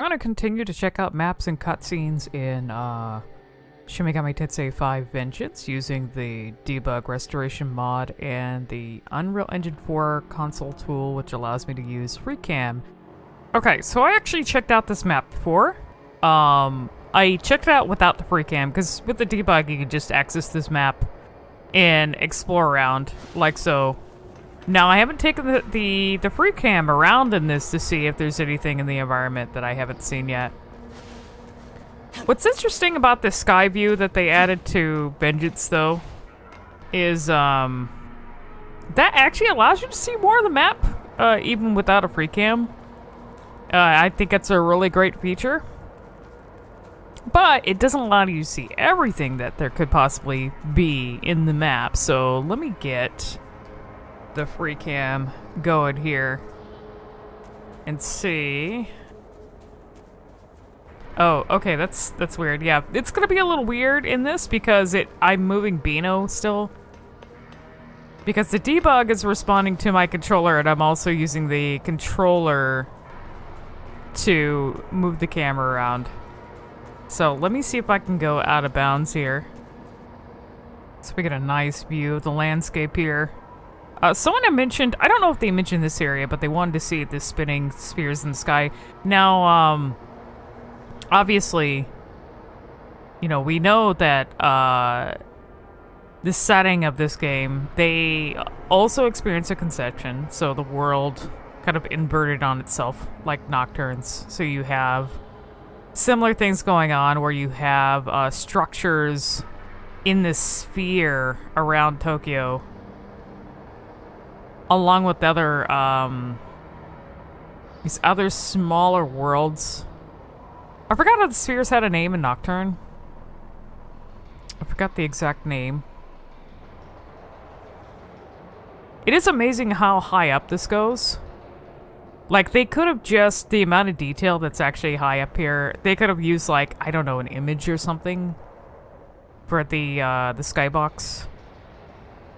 I'm gonna continue to check out maps and cutscenes in Shin Megami Tensei 5 Vengeance using the Debug Restoration mod and the Unreal Engine 4 console tool, which allows me to use FreeCam. Okay, so I actually checked out this map before. I checked it out without the FreeCam, because with the debug you can just access this map and explore around, like so. Now, I haven't taken the FreeCam around in this to see if there's anything in the environment that I haven't seen yet. What's interesting about this sky view that they added to Vengeance, though, is that actually allows you to see more of the map, even without a FreeCam. I think it's a really great feature. But it doesn't allow you to see everything that there could possibly be in the map. So let me get the FreeCam going here and see. Oh, okay, that's weird. Yeah, it's gonna be a little weird in this because I'm moving Beano still. Because the debug is responding to my controller and I'm also using the controller to move the camera around. So let me see if I can go out of bounds here. So we get a nice view of the landscape here. Someone had mentioned, I don't know if they mentioned this area, but they wanted to see the spinning spheres in the sky. Now, obviously, you know, we know that the setting of this game, they also experience a conception, so the world kind of inverted on itself, like Nocturnes. So you have similar things going on where you have structures in this sphere around Tokyo, along with other these other smaller worlds. I forgot how the spheres had a name in Nocturne. I forgot the exact name. It is amazing how high up this goes. Like, they could have just, the amount of detail that's actually high up here, they could have used, like, I don't know, an image or something for the skybox.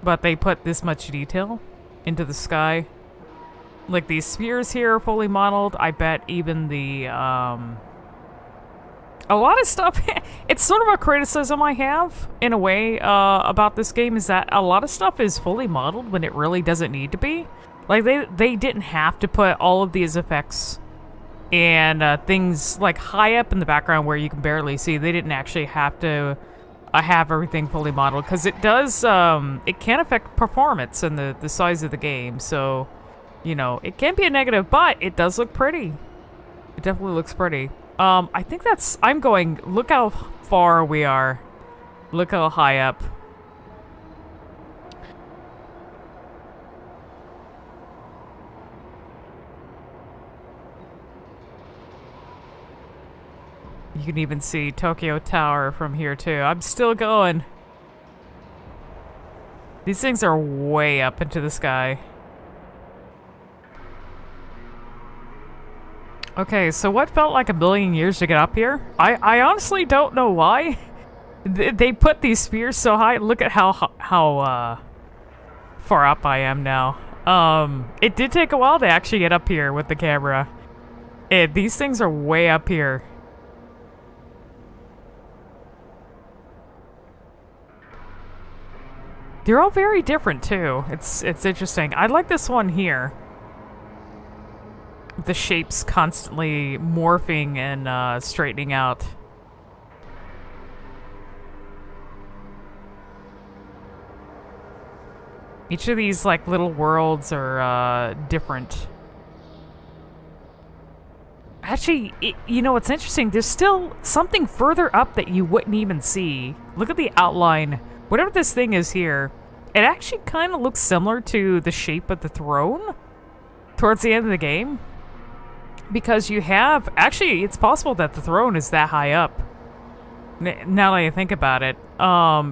But they put this much detail into the sky. Like, these spheres here are fully modeled. I bet even the, a lot of stuff, it's sort of a criticism I have, in a way, about this game, is that a lot of stuff is fully modeled when it really doesn't need to be. Like, they didn't have to put all of these effects and things, like, high up in the background where you can barely see. They didn't actually have to have everything fully modeled, because it does, it can affect performance and the size of the game. So, you know, it can be a negative, but it does look pretty. It definitely looks pretty. I think that's, I'm going, look how far we are. Look how high up. You can even see Tokyo Tower from here too. I'm still going. These things are way up into the sky. Okay, so what felt like a billion years to get up here? I honestly don't know why. They put these spheres so high. Look at how far up I am now. It did take a while to actually get up here with the camera. These things are way up here. They're all very different too. It's interesting. I like this one here. The shapes constantly morphing and straightening out. Each of these like little worlds are different. Actually, you know what's interesting? There's still something further up that you wouldn't even see. Look at the outline. Whatever this thing is here, it actually kind of looks similar to the shape of the throne towards the end of the game. Because you have... Actually, it's possible that the throne is that high up. Now that I think about it.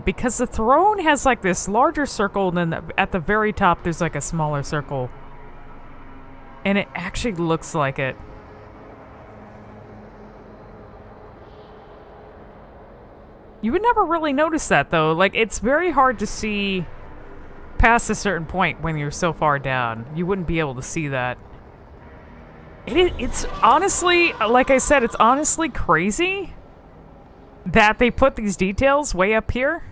Because the throne has like this larger circle, and then at the very top there's like a smaller circle. And it actually looks like it. You would never really notice that, though. Like, it's very hard to see past a certain point when you're so far down. You wouldn't be able to see that. It's honestly, like I said, it's honestly crazy that they put these details way up here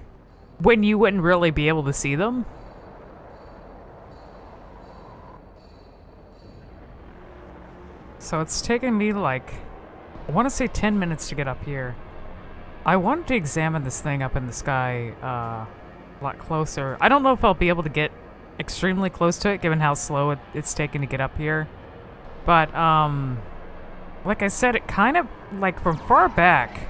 when you wouldn't really be able to see them. So it's taken me like, I want to say 10 minutes to get up here. I wanted to examine this thing up in the sky a lot closer. I don't know if I'll be able to get extremely close to it given how slow it's taken to get up here. But, like I said, it kind of, like from far back,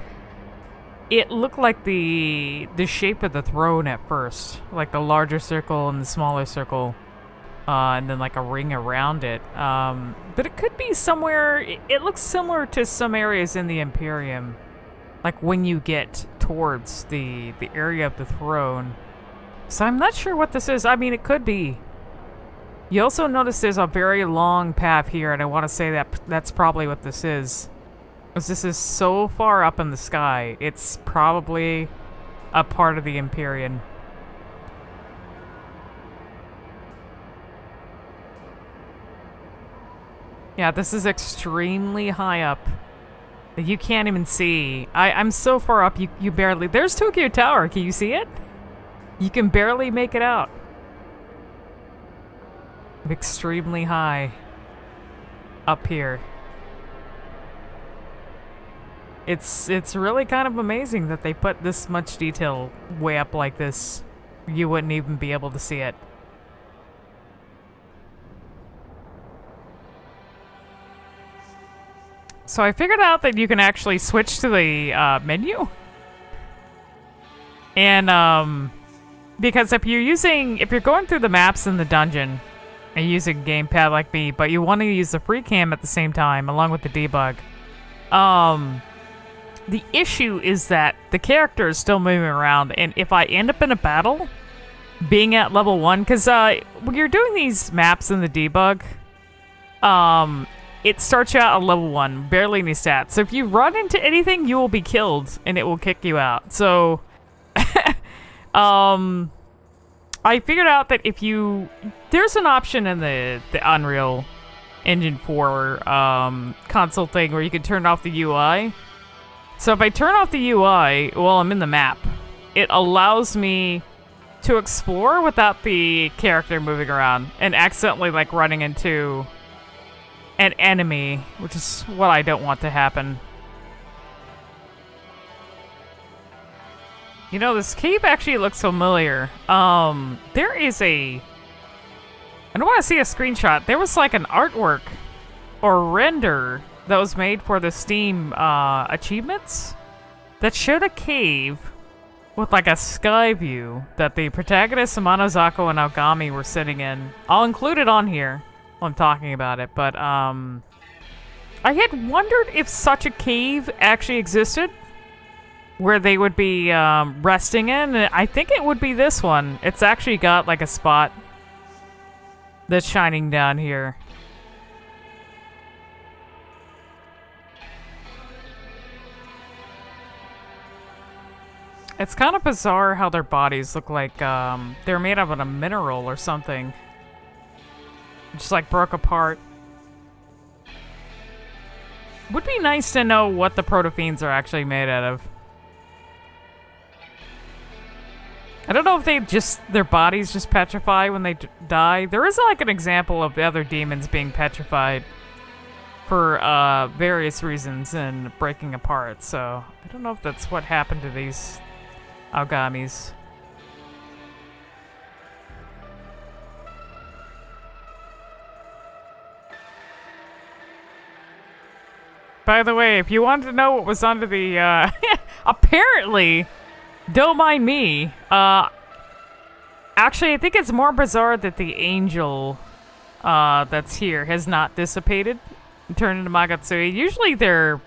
it looked like the shape of the throne at first. Like the larger circle and the smaller circle. And then like a ring around it. But it could be somewhere, it looks similar to some areas in the Imperium. Like when you get towards the area of the throne. So I'm not sure what this is. I mean, it could be. You also notice there's a very long path here, and I want to say that that's probably what this is. Because this is so far up in the sky, it's probably a part of the Imperium. Yeah, this is extremely high up. You can't even see. I'm so far up, you barely... There's Tokyo Tower, can you see it? You can barely make it out. Extremely high. Up here. It's really kind of amazing that they put this much detail way up like this. You wouldn't even be able to see it. So I figured out that you can actually switch to the menu. And because if you're going through the maps in the dungeon and using gamepad like me, but you want to use the FreeCam at the same time along with the debug, the issue is that the character is still moving around, and if I end up in a battle, being at level 1, because when you're doing these maps in the debug, it starts you out at level 1, barely any stats. So if you run into anything, you will be killed, and it will kick you out. So, I figured out that if there's an option in the Unreal Engine 4 console thing where you can turn off the UI. So if I turn off the UI while I'm in the map, it allows me to explore without the character moving around and accidentally like running into an enemy, which is what I don't want to happen. You know, this cave actually looks familiar. There is I don't want to see a screenshot. There was like an artwork or render that was made for the Steam achievements that showed a cave with like a sky view that the protagonists Monozako and Aogami were sitting in. I'll include it on here while I'm talking about it, but I had wondered if such a cave actually existed where they would be resting in. I think it would be this one. It's actually got like a spot that's shining down here. It's kind of bizarre how their bodies look like they're made out of a mineral or something. Just like broke apart. Would be nice to know what the protofiends are actually made out of. I don't know if their bodies just petrify when they die. There is like an example of the other demons being petrified for various reasons and breaking apart. So I don't know if that's what happened to these Aogamis. By the way, if you wanted to know what was under the, apparently, don't mind me. Actually, I think it's more bizarre that the angel that's here has not dissipated and turned into Magatsuki. Usually they're...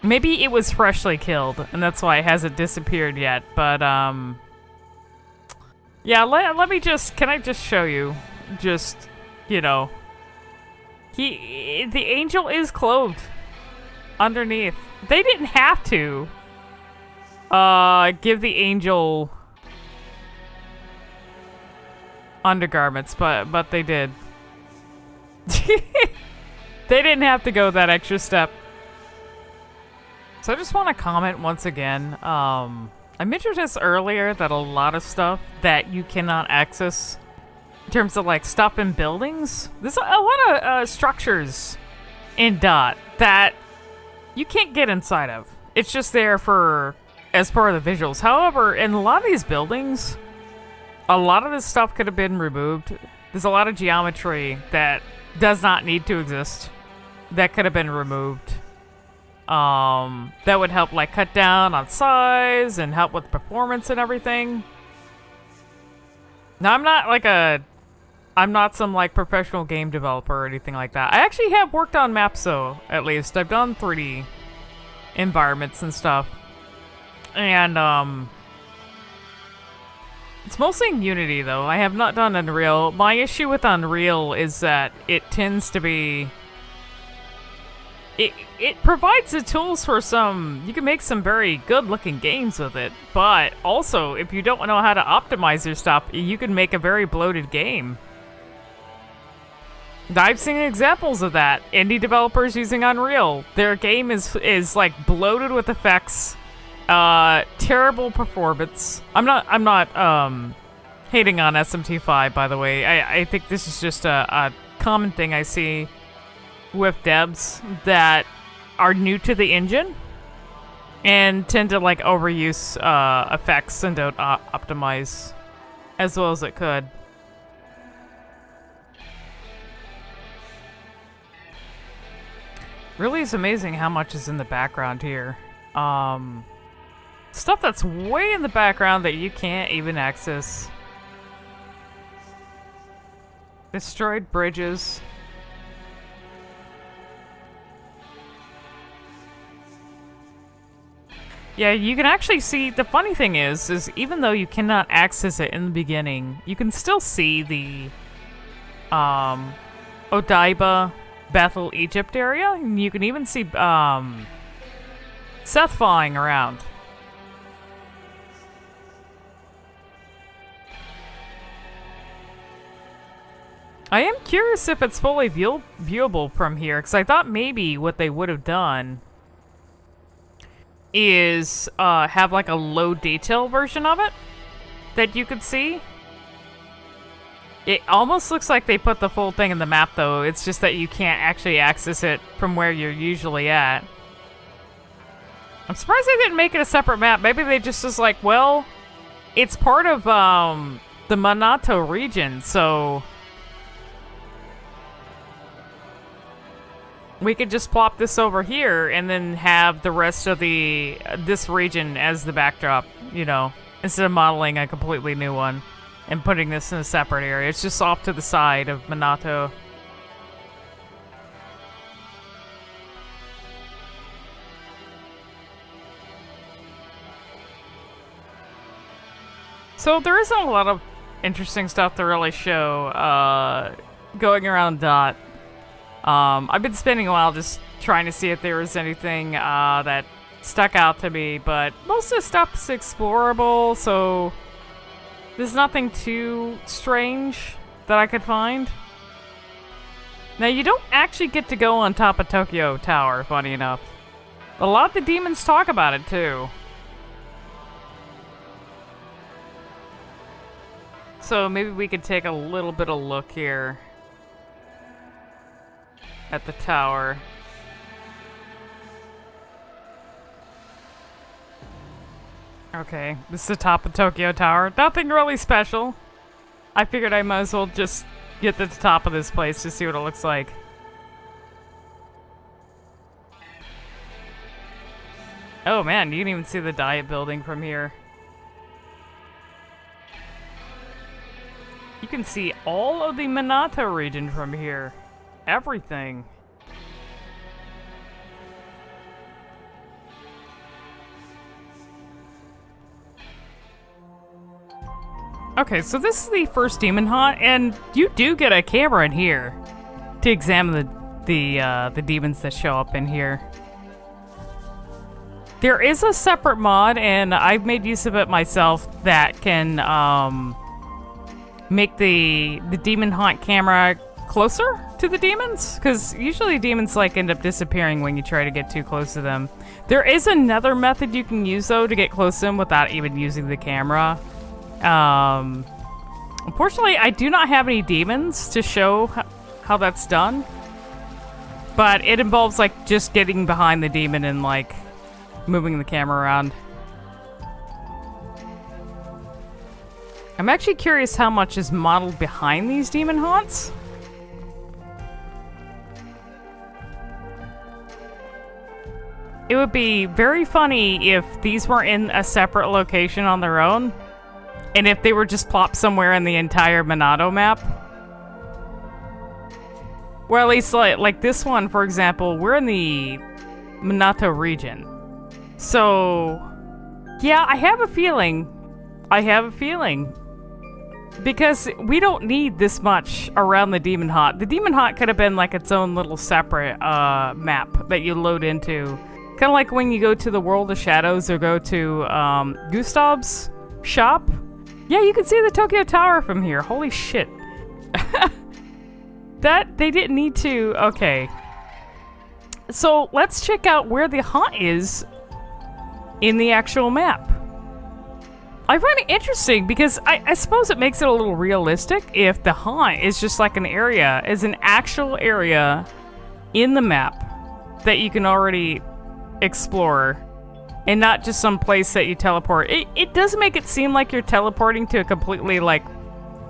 Maybe it was freshly killed, and that's why it hasn't disappeared yet, but, yeah, let me just... Can I just show you? Just, you know... The angel is clothed underneath. They didn't have to give the angel undergarments, but they did. They didn't have to go that extra step. So I just want to comment once again. I mentioned this earlier that a lot of stuff that you cannot access in terms of like stuff in buildings, there's a lot of structures in Dot that you can't get inside of. It's just there for as part of the visuals. However, in a lot of these buildings, a lot of this stuff could have been removed. There's a lot of geometry that does not need to exist that could have been removed. That would help like cut down on size and help with performance and everything. Now I'm not some like professional game developer or anything like that. I actually have worked on maps though, at least. I've done 3D environments and stuff. And it's mostly in Unity though. I have not done Unreal. My issue with Unreal is that it tends to be It provides the tools for you can make some very good looking games with it, but also if you don't know how to optimize your stuff, you can make a very bloated game. I've seen examples of that. Indie developers using Unreal, their game is like bloated with effects, terrible performance. I'm not hating on SMT5, by the way. I think this is just a common thing I see with devs that are new to the engine and tend to like overuse effects and don't optimize as well as it could. Really is amazing how much is in the background here. Stuff that's way in the background that you can't even access. Destroyed bridges. Yeah, you can actually see, the funny thing is even though you cannot access it in the beginning, you can still see the Odaiba, Bethel, Egypt area, and you can even see Seth flying around. I am curious if it's fully viewable from here, because I thought maybe what they would have done is have like a low detail version of it that you could see. It almost looks like they put the full thing in the map though. It's just that you can't actually access it from where you're usually at. I'm surprised they didn't make it a separate map. Maybe they just was like, well, it's part of the Minato region, so we could just plop this over here and then have the rest of this region as the backdrop, you know, instead of modeling a completely new one and putting this in a separate area. It's just off to the side of Minato. So there isn't a lot of interesting stuff to really show going around Dot. I've been spending a while just trying to see if there was anything that stuck out to me, but most of the stuff's explorable, so there's nothing too strange that I could find. Now, you don't actually get to go on top of Tokyo Tower, funny enough. A lot of the demons talk about it, too. So maybe we could take a little bit of look here at the tower. Okay, this is the top of Tokyo Tower. Nothing really special. I figured I might as well just get to the top of this place to see what it looks like. Oh man, you can even see the Diet building from here. You can see all of the Minato region from here. Everything. Okay, so this is the first demon hunt, and you do get a camera in here to examine the demons that show up in here. There is a separate mod, and I've made use of it myself, that can make the demon hunt camera closer to the demons? Because usually demons like end up disappearing when you try to get too close to them. There is another method you can use though to get close to them without even using the camera. Unfortunately, I do not have any demons to show how that's done. But it involves like just getting behind the demon and like moving the camera around. I'm actually curious how much is modeled behind these demon haunts. It would be very funny if these were in a separate location on their own, and if they were just plopped somewhere in the entire Minato map. Or at least like this one, for example, we're in the Minato region. So, yeah, I have a feeling. Because we don't need this much around the Demon Haunt. The Demon Haunt could have been like its own little separate map that you load into. Kind of like when you go to the World of Shadows or go to Gustav's shop. Yeah, you can see the Tokyo Tower from here. Holy shit. That, they didn't need to... Okay. So, let's check out where the haunt is in the actual map. I find it interesting because I suppose it makes it a little realistic if the haunt is just like an area, is an actual area in the map that you can already explore and not just some place that you teleport. It does make it seem like you're teleporting to a completely like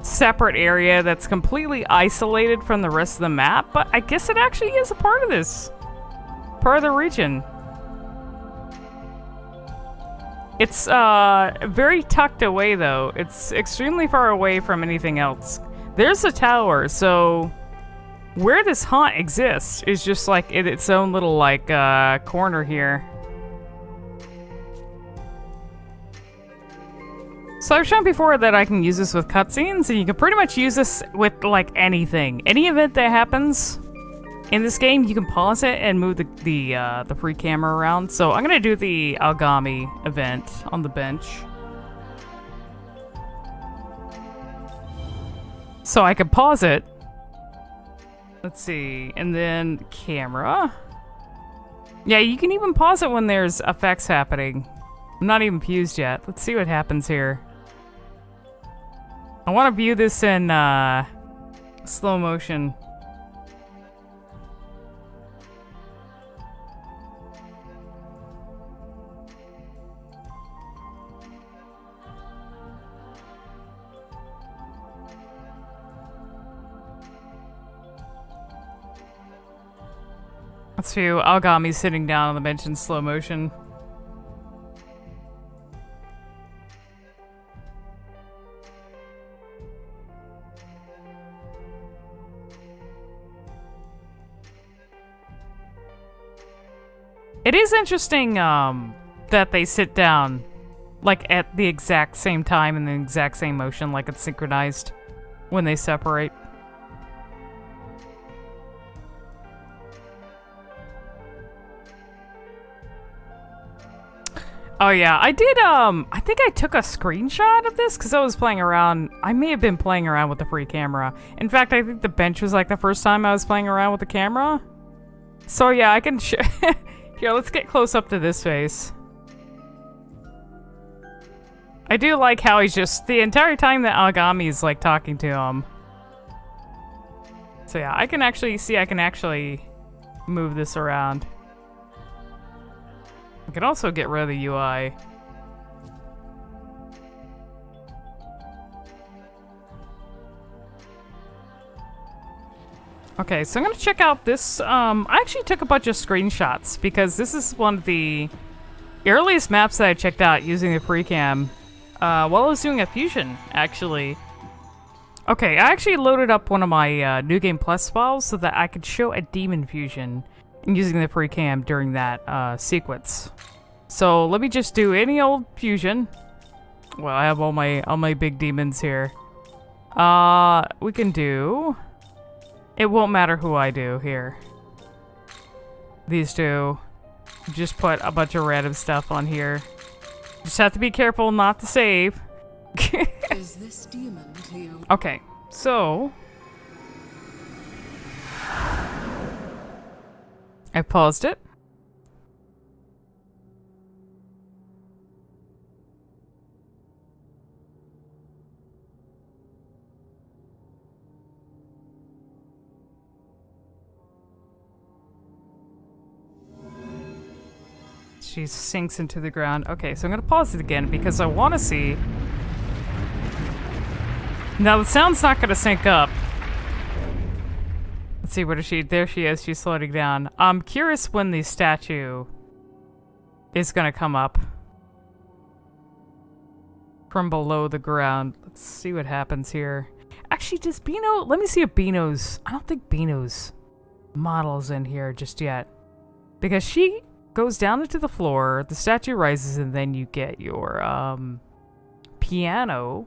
separate area that's completely isolated from the rest of the map, but I guess it actually is a part of this. Part of the region. It's very tucked away though. It's extremely far away from anything else. There's a tower, so where this haunt exists is just like in its own little like corner here. So I've shown before that I can use this with cutscenes, and you can pretty much use this with like anything. Any event that happens in this game, you can pause it and move the free camera around. So I'm gonna do the Agami event on the bench. So I can pause it. Let's see, and then camera. Yeah, you can even pause it when there's effects happening. I'm not even fused yet. Let's see what happens here. I want to view this in slow motion. Let's view Agami sitting down on the bench in slow motion. It is interesting that they sit down like at the exact same time in the exact same motion, like it's synchronized when they separate. Oh yeah, I did, I think I took a screenshot of this because I was playing around. I may have been playing around with the free camera. In fact, I think the bench was like the first time I was playing around with the camera. So yeah, I can here, let's get close up to this face. I do like how he's just, the entire time that Agami is like talking to him. So yeah, I can actually move this around. I can also get rid of the UI. Okay, so I'm gonna check out this. I actually took a bunch of screenshots because this is one of the earliest maps that I checked out using the FreeCam while I was doing a fusion, actually. Okay, I actually loaded up one of my New Game Plus files so that I could show a demon fusion using the FreeCam during that sequence. So let me just do any old fusion. Well, I have all my big demons here. We can do. It won't matter who I do here. These two. Just put a bunch of random stuff on here. Just have to be careful not to save. Is this demon to you? Okay, so I paused it. She sinks into the ground. Okay, so I'm gonna pause it again because I want to see. Now the sound's not gonna sync up. Let's see, what is she? There she is. She's floating down. I'm curious when the statue is gonna come up from below the ground. Let's see what happens here. Actually, does Beano... Let me see if Beano's... I don't think Beano's model's in here just yet. Because she goes down into the floor, the statue rises, and then you get your piano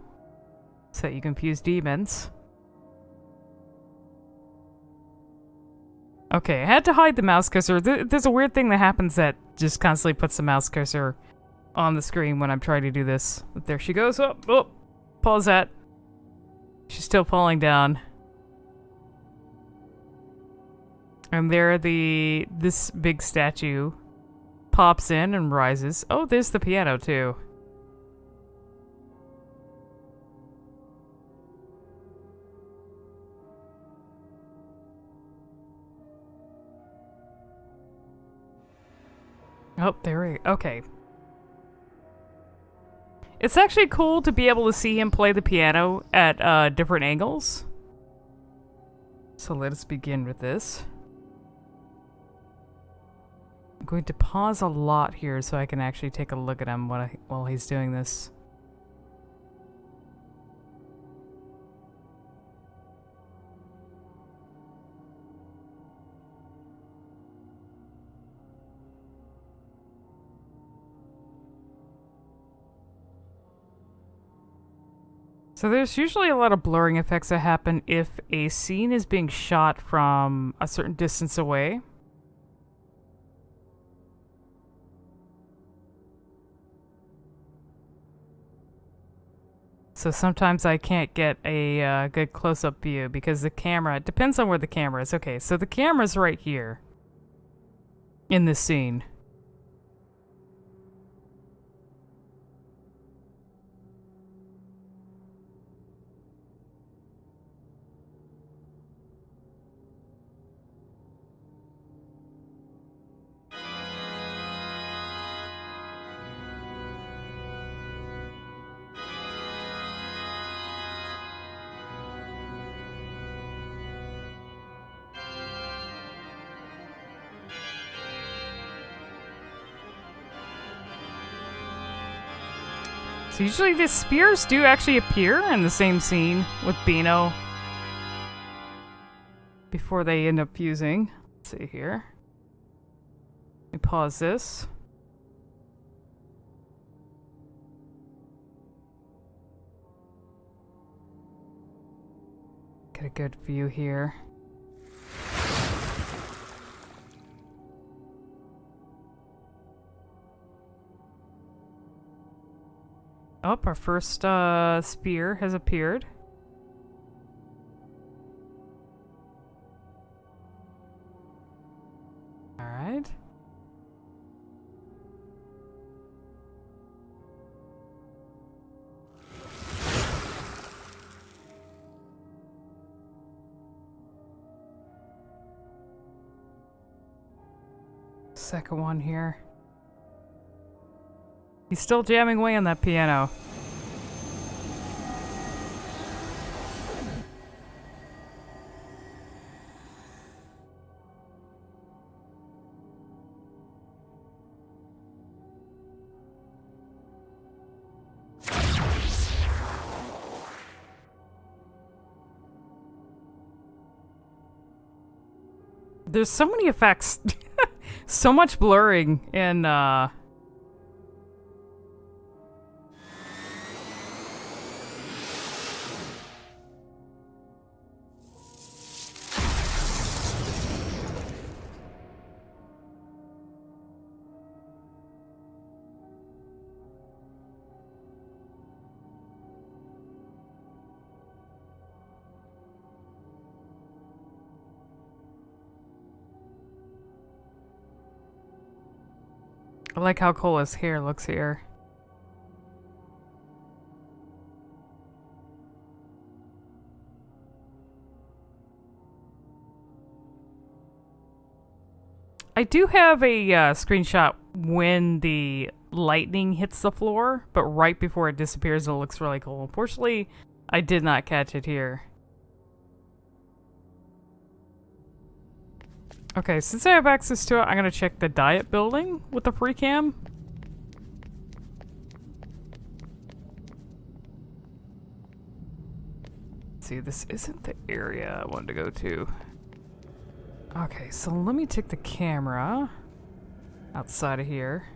so that you can fuse demons. Okay, I had to hide the mouse cursor. There's a weird thing that happens that just constantly puts the mouse cursor on the screen when I'm trying to do this. But there she goes. Oh, oh, pause that. She's still falling down. And there this big statue pops in and rises. Oh, there's the piano too. Oh, there we go. Okay. It's actually cool to be able to see him play the piano at different angles. So let us begin with this. I'm going to pause a lot here so I can actually take a look at him while he's doing this. So there's usually a lot of blurring effects that happen if a scene is being shot from a certain distance away. So sometimes I can't get a good close-up view because the camera... It depends on where the camera is. Okay, so the camera's right here in this scene. So usually the spears do actually appear in the same scene with Beano before they end up fusing. Let's see here. Let me pause this. Get a good view here. Oh, our first spear has appeared. Alright. Second one here. He's still jamming away on that piano. There's so many effects. So much blurring in I like how cool his hair looks here. I do have a screenshot when the lightning hits the floor, but right before it disappears, it looks really cool. Unfortunately, I did not catch it here. Okay, since I have access to it, I'm gonna check the diet building with the FreeCam. See, this isn't the area I wanted to go to. Okay, so let me take the camera outside of here.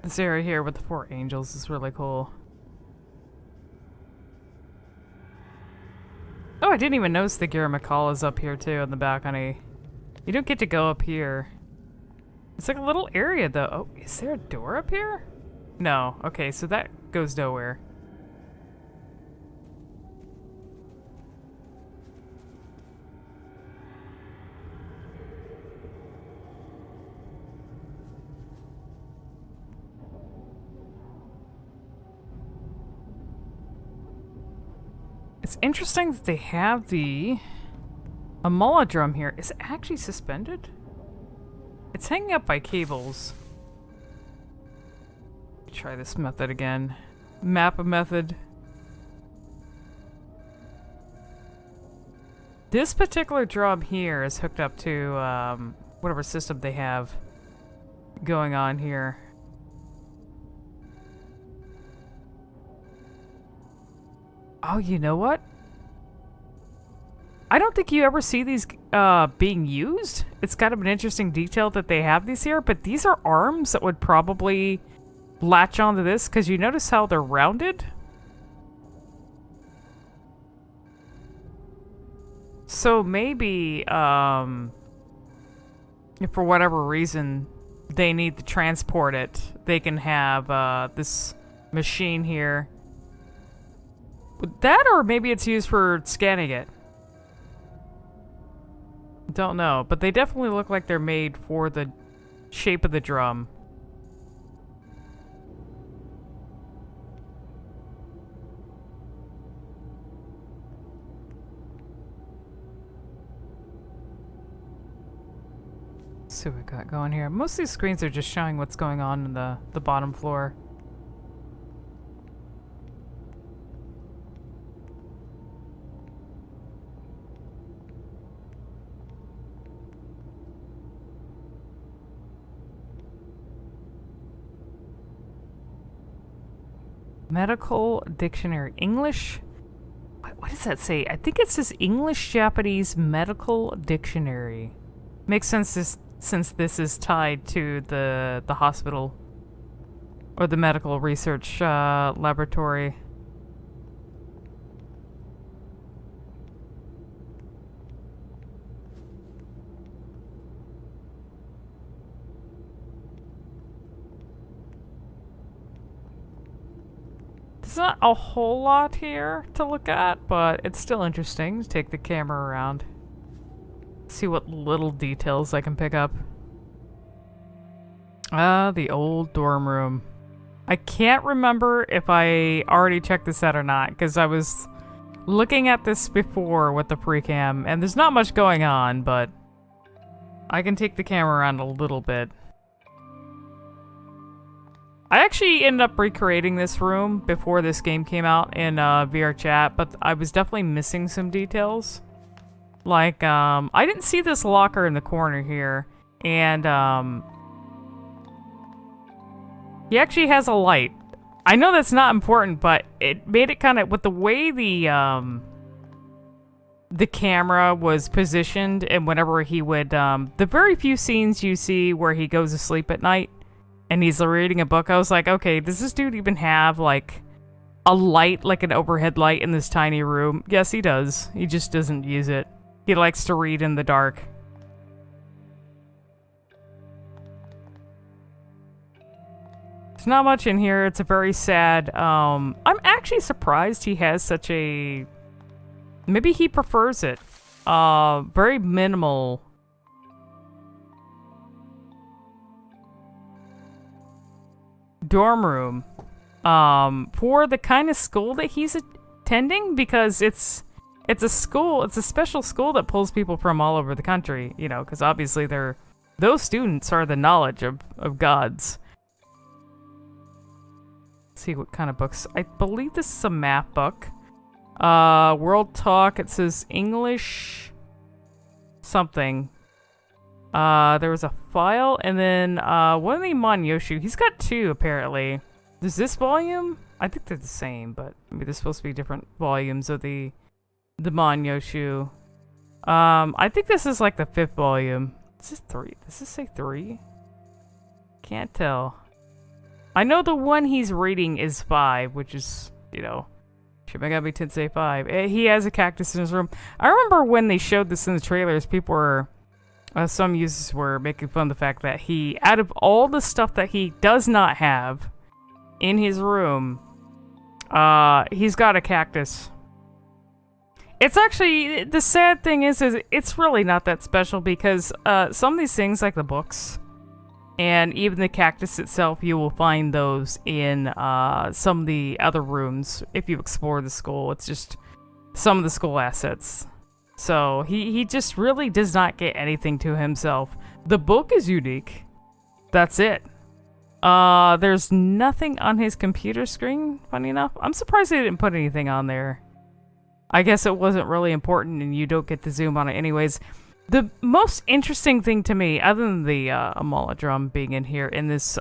This area here with the 4 angels is really cool. Oh, I didn't even notice the Agent-RedJackal is up here too on the balcony. You don't get to go up here. It's like a little area though. Oh, is there a door up here? No. Okay, so that goes nowhere. It's interesting that they have the Amola drum here. Is it actually suspended? It's hanging up by cables. Try this method again. Map a method. This particular drum here is hooked up to whatever system they have going on here. Oh, you know what? I don't think you ever see these being used. It's kind of an interesting detail that they have these here, but these are arms that would probably latch onto this, because you notice how they're rounded? So maybe, if for whatever reason they need to transport it, they can have this machine here. That, or maybe it's used for scanning it. Don't know, but they definitely look like they're made for the shape of the drum. Let's see what we got going here. Most of these screens are just showing what's going on in the bottom floor. Medical dictionary. English? What does that say? I think it says English-Japanese medical dictionary. Makes sense since this is tied to the hospital or the medical research laboratory. There's not a whole lot here to look at, but it's still interesting to take the camera around. See what little details I can pick up. The old dorm room. I can't remember if I already checked this out or not, because I was looking at this before with the FreeCam, and there's not much going on, but I can take the camera around a little bit. I actually ended up recreating this room before this game came out in VR chat, but I was definitely missing some details. Like, I didn't see this locker in the corner here, and he actually has a light. I know that's not important, but it made it kind of, with the way the the camera was positioned, and whenever he would, the very few scenes you see where he goes to sleep at night and he's reading a book, I was like, okay, does this dude even have, like, a light, like an overhead light in this tiny room? Yes, he does. He just doesn't use it. He likes to read in the dark. There's not much in here. It's a very sad, I'm actually surprised he has such a... Maybe he prefers it. Very minimal. Dorm room. For the kind of school that he's attending, because it's a school, it's a special school that pulls people from all over the country, you know, because obviously those students are the knowledge of gods. Let's see what kind of books. I believe this is a math book. World Talk, it says English something. There was a file, and then, one of the Manyoshu. He's got two, apparently. Is this volume? I think they're the same, but maybe they're supposed to be different volumes of the Manyoshu. I think this is like the 5th volume. Is this 3? Does this say 3? Can't tell. I know the one he's reading is 5, which is, you know, Shimegami Tensei 5. He has a cactus in his room. I remember when they showed this in the trailers, people were, some users were making fun of the fact that he, out of all the stuff that he does not have in his room, he's got a cactus. It's actually, the sad thing is it's really not that special because some of these things, like the books, and even the cactus itself, you will find those in some of the other rooms if you explore the school. It's just some of the school assets. So he just really does not get anything to himself. The book is unique. That's it. There's nothing on his computer screen, funny enough. I'm surprised they didn't put anything on there. I guess it wasn't really important and you don't get to zoom on it anyways. The most interesting thing to me, other than the Amala drum being in here, in this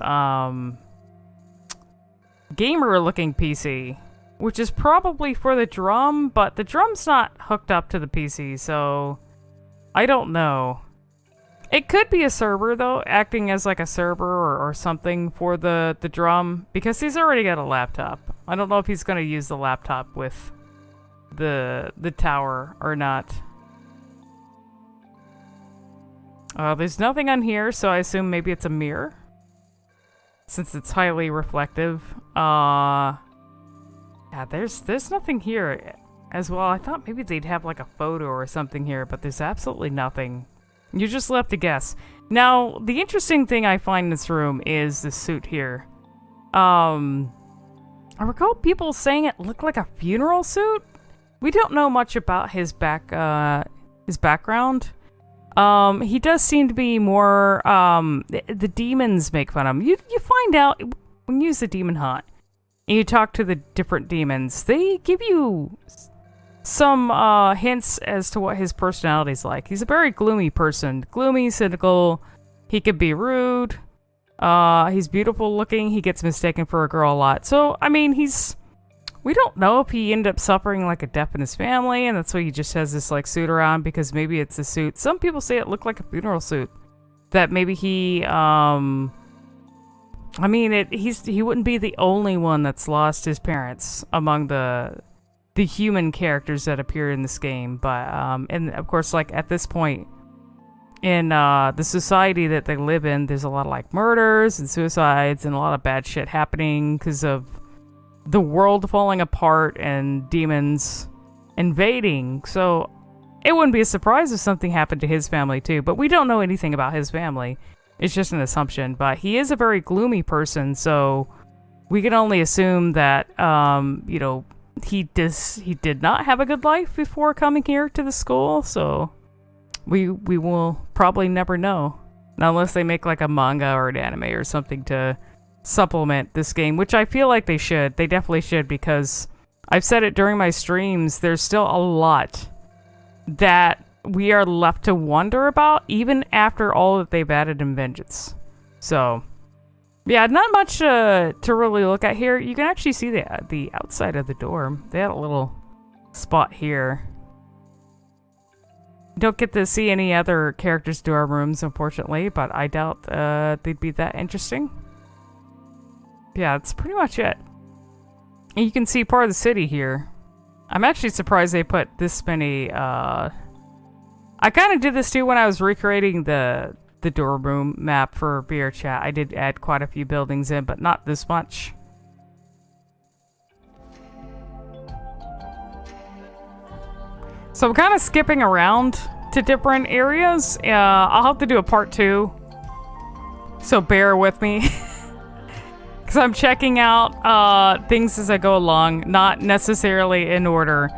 gamer-looking PC, which is probably for the drum, but the drum's not hooked up to the PC, so I don't know. It could be a server, though, acting as like a server or something for the drum, because he's already got a laptop. I don't know if he's going to use the laptop with the tower or not. There's nothing on here, so I assume maybe it's a mirror, since it's highly reflective. Yeah, there's nothing here as well. I thought maybe they'd have like a photo or something here, but there's absolutely nothing. You're just left to guess. Now, the interesting thing I find in this room is this suit here. I recall people saying it looked like a funeral suit. We don't know much about his background. He does seem to be more, the demons make fun of him. You find out when you use the demon hunt and you talk to the different demons, they give you some hints as to what his personality's like. He's a very gloomy person. Gloomy, cynical. He could be rude. He's beautiful looking. He gets mistaken for a girl a lot. So, I mean, we don't know if he ended up suffering like a death in his family, and that's why he just has this like suit around, because maybe it's a suit. Some people say it looked like a funeral suit. That maybe he, I mean, he wouldn't be the only one that's lost his parents among the human characters that appear in this game. But, and of course, like at this point in the society that they live in, there's a lot of like murders and suicides and a lot of bad shit happening because of the world falling apart and demons invading. So it wouldn't be a surprise if something happened to his family too, but we don't know anything about his family. It's just an assumption, but he is a very gloomy person, so we can only assume that, you know, he did not have a good life before coming here to the school, so we will probably never know. Unless they make like a manga or an anime or something to supplement this game, which I feel like they should. They definitely should, because I've said it during my streams, there's still a lot that we are left to wonder about, even after all that they've added in Vengeance. So, yeah, not much to really look at here. You can actually see the outside of the door. They had a little spot here. Don't get to see any other characters do our rooms, unfortunately, but I doubt they'd be that interesting. Yeah, that's pretty much it. And you can see part of the city here. I'm actually surprised they put this many, I kind of did this too when I was recreating the door room map for VR Chat. I did add quite a few buildings in, but not this much. So I'm kind of skipping around to different areas. I'll have to do a part 2. So bear with me. Because I'm checking out things as I go along, not necessarily in order.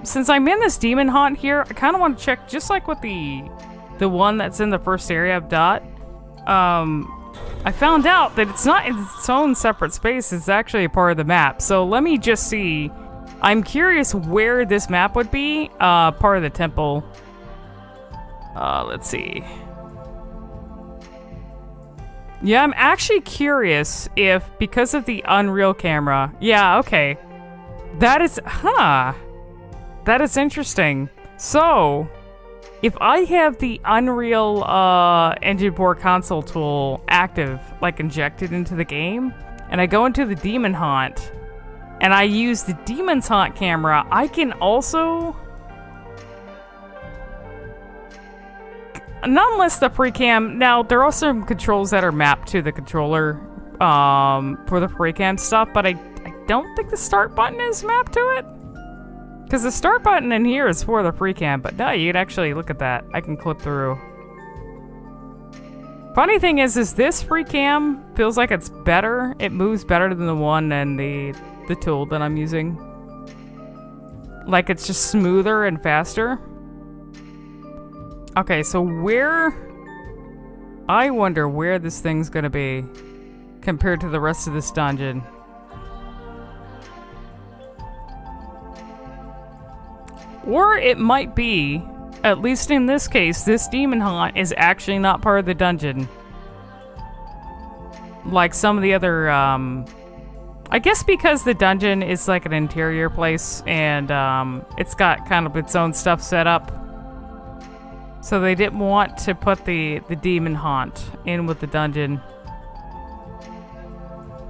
Since I'm in this demon haunt here, I kind of want to check, just like with the one that's in the first area of Dot. I found out that it's not in its own separate space, it's actually a part of the map. So let me just see. I'm curious where this map would be, part of the temple. Let's see. Yeah, I'm actually curious if, because of the Unreal camera... Yeah, okay. That is... Huh. That is interesting. So, if I have the Unreal Engine 4 console tool active, like injected into the game, and I go into the Demon Haunt, and I use the Demon's Haunt camera, I can also... Not unless the FreeCam... Now, there are some controls that are mapped to the controller for the FreeCam stuff, but I don't think the start button is mapped to it. Because the start button in here is for the FreeCam, but no, you can actually look at that. I can clip through. Funny thing is this FreeCam feels like it's better. It moves better than the one and the tool that I'm using. Like, it's just smoother and faster. Okay, so where... I wonder where this thing's gonna be compared to the rest of this dungeon. Or it might be, at least in this case, this demon haunt is actually not part of the dungeon. Like some of the other, I guess because the dungeon is like an interior place and it's got kind of its own stuff set up. So they didn't want to put the demon haunt in with the dungeon.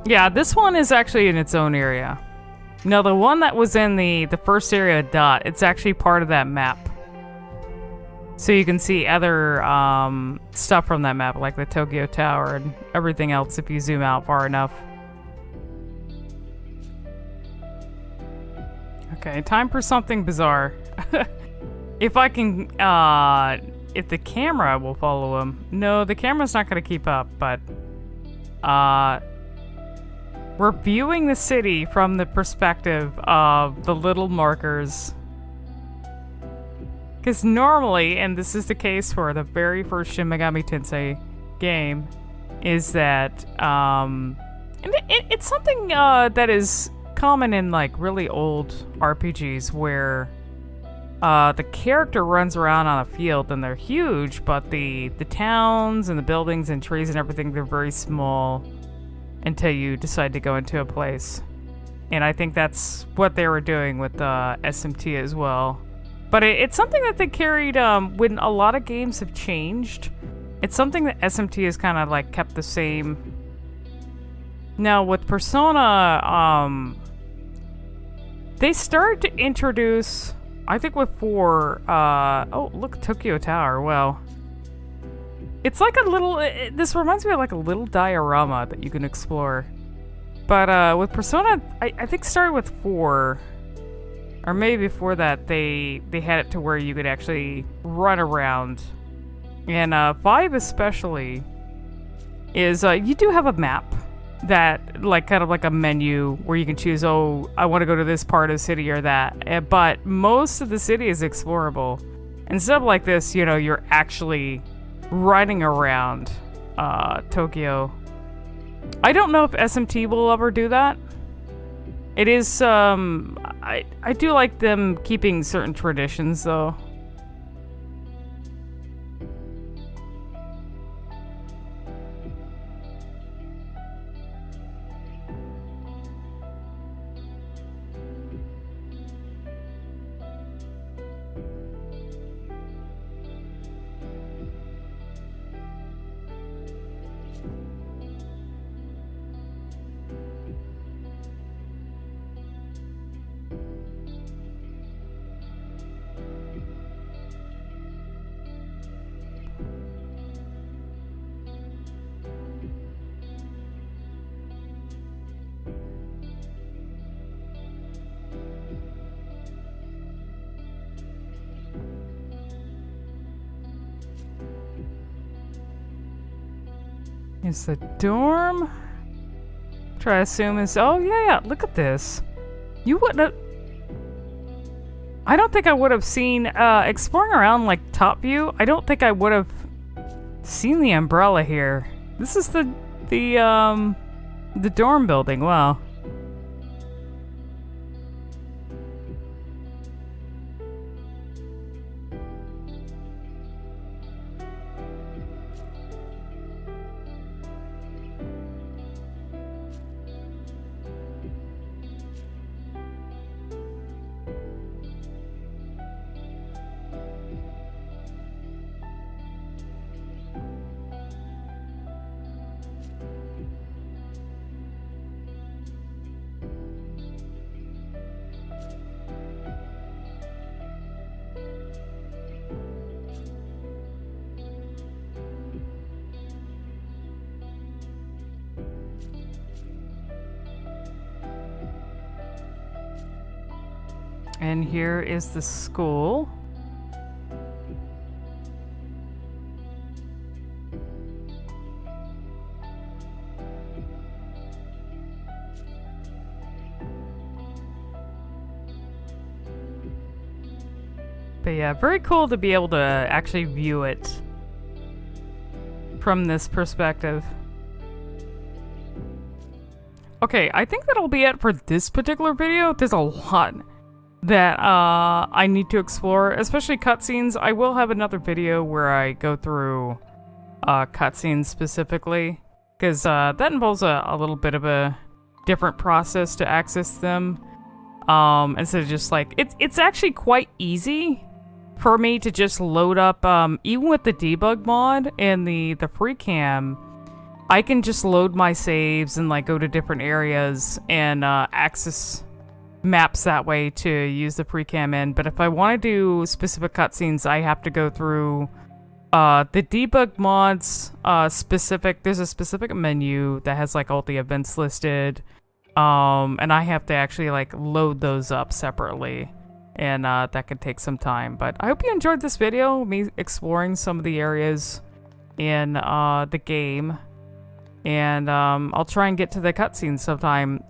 Yeah, this one is actually in its own area. No, the one that was in the first area Dot, it's actually part of that map. So you can see other stuff from that map, like the Tokyo Tower and everything else if you zoom out far enough. Okay, time for something bizarre. If I can, if the camera will follow him. No, the camera's not going to keep up, but, we're viewing the city from the perspective of the little markers. Because normally, and this is the case for the very first Shin Megami Tensei game, is that, and it's something, that is common in, like, really old RPGs where... the character runs around on a field and they're huge, but the towns and the buildings and trees and everything, they're very small until you decide to go into a place. And I think that's what they were doing with SMT as well. But it's something that they carried when a lot of games have changed. It's something that SMT has kind of like kept the same. Now with Persona, they started to introduce... I think with 4, oh, look, Tokyo Tower, well. It's like a little, this reminds me of like a little diorama that you can explore. But, with Persona, I think started with 4, or maybe before that, they had it to where you could actually run around. And, 5 especially, is, you do have a map. That, like, kind of like a menu where you can choose, oh, I want to go to this part of the city or that. But most of the city is explorable. And stuff like this, you know, you're actually running around Tokyo. I don't know if SMT will ever do that. It is, I do like them keeping certain traditions, though. Here's the dorm. Try to assume is. Oh, yeah, look at this. You wouldn't have. I don't think I would have seen. Exploring around like top view, I don't think I would have seen the umbrella here. This is the dorm building. Wow. And here is the school. But yeah, very cool to be able to actually view it from this perspective. Okay, I think that'll be it for this particular video. There's a lot that I need to explore, especially cutscenes. I will have another video where I go through cutscenes specifically, because that involves a little bit of a different process to access them. Instead of just like, it's actually quite easy for me to just load up, even with the debug mod and the FreeCam, I can just load my saves and like go to different areas and access maps that way to use the FreeCam in. But if I want to do specific cutscenes, I have to go through the debug mods there's a specific menu that has like all the events listed, and I have to actually like load those up separately, and that could take some time. But I hope you enjoyed this video, me exploring some of the areas in the game, and I'll try and get to the cutscenes sometime.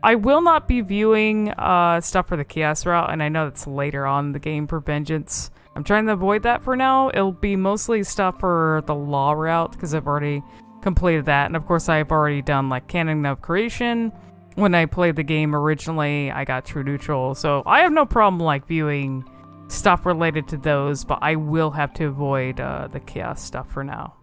I will not be viewing stuff for the Chaos route, and I know that's later on in the game for Vengeance. I'm trying to avoid that for now. It'll be mostly stuff for the Law route, because I've already completed that. And of course, I've already done like Canon of Creation. When I played the game originally, I got True Neutral. So I have no problem like viewing stuff related to those, but I will have to avoid the Chaos stuff for now.